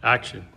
Action.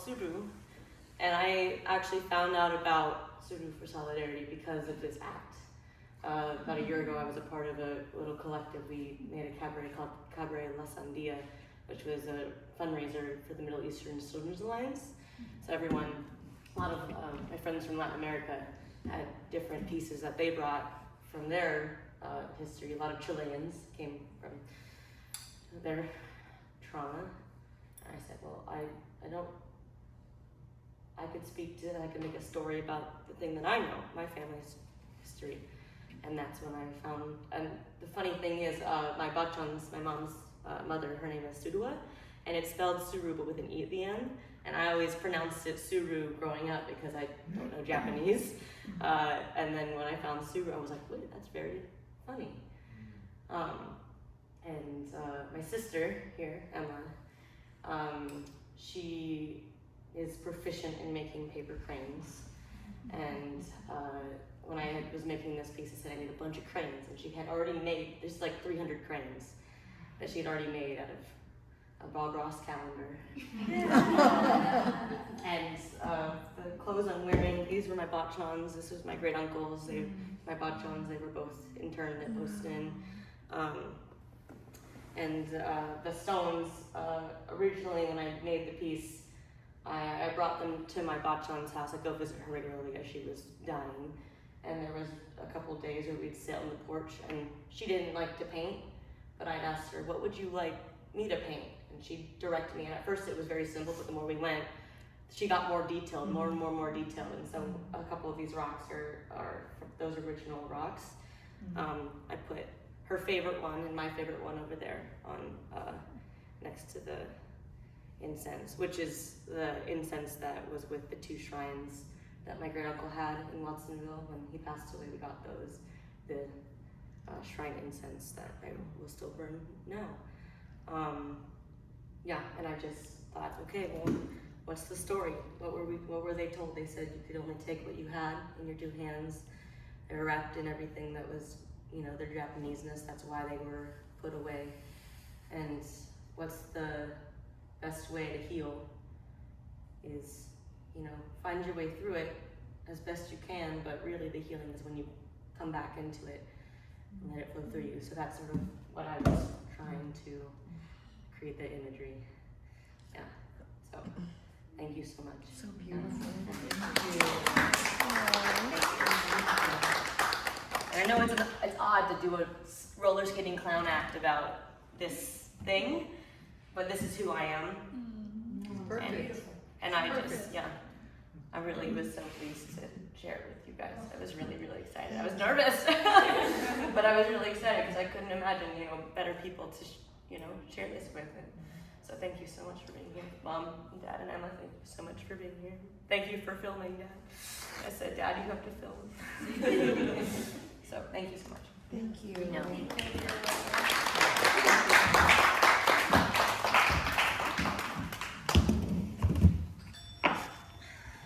TSURU, and I actually found out about TSURU for Solidarity because of this act. About a year ago, I was a part of a little collective. We made a cabaret called Cabaret La Sandia, which was a fundraiser for the Middle Eastern Children's Alliance. So everyone, a lot of my friends from Latin America had different pieces that they brought from their history. A lot of Chileans came from their trauma. And I said, well, I could speak to, I could make a story about the thing that I know, my family's history. And that's when I found, and the funny thing is, my bachon's, my mom's mother, her name is Surua, and it's spelled Suru but with an E at the end. And I always pronounced it Suru growing up because I don't know Japanese. And then when I found Suru, I was like, wait, that's very funny. And my sister here, Emma, she is proficient in making paper cranes. And when I was making this piece, I said I need a bunch of cranes, and she had already made, there's like 300 cranes that she had already made out of a Bob Ross calendar. And the clothes I'm wearing, these were my bachons, this was my great uncles, my bachons, they were both interned at Boston. And the stones, originally when I made the piece, I brought them to my bachon's house. I'd go visit her regularly as she was dying. And there was a couple of days where we'd sit on the porch, and she didn't like to paint, but I'd ask her, what would you like me to paint? And she'd direct me, and at first it was very simple, but the more we went, she got more detailed, more and more detailed. And so a couple of these rocks are those original rocks. I put her favorite one and my favorite one over there on next to the incense, which is the incense that was with the 2 shrines that my great uncle had in Watsonville. When he passed away, we got those, the shrine incense that I will still burn now. Yeah, and I just thought, okay, well, what's the story? What were they told? They said you could only take what you had in your 2 hands. They were wrapped in everything that was, you know, their Japanese-ness. That's why they were put away. And what's the best way to heal is, you know, find your way through it as best you can, but really the healing is when you come back into it and let it flow through you. So that's sort of what I was trying to create the imagery. Yeah, so thank you so much. So beautiful. Thank you. And I know it's odd to do a roller skating clown act about this thing, but this is who I am. Perfect. And I just, yeah. I really was so pleased to share it with you guys. I was really, really excited. I was nervous, but I was really excited because I couldn't imagine, better people to, share this with. And so thank you so much for being here. Mom, Dad, and Emma, thank you so much for being here. Thank you for filming, Dad. I said, Dad, you have to film. So thank you so much. Thank you. No.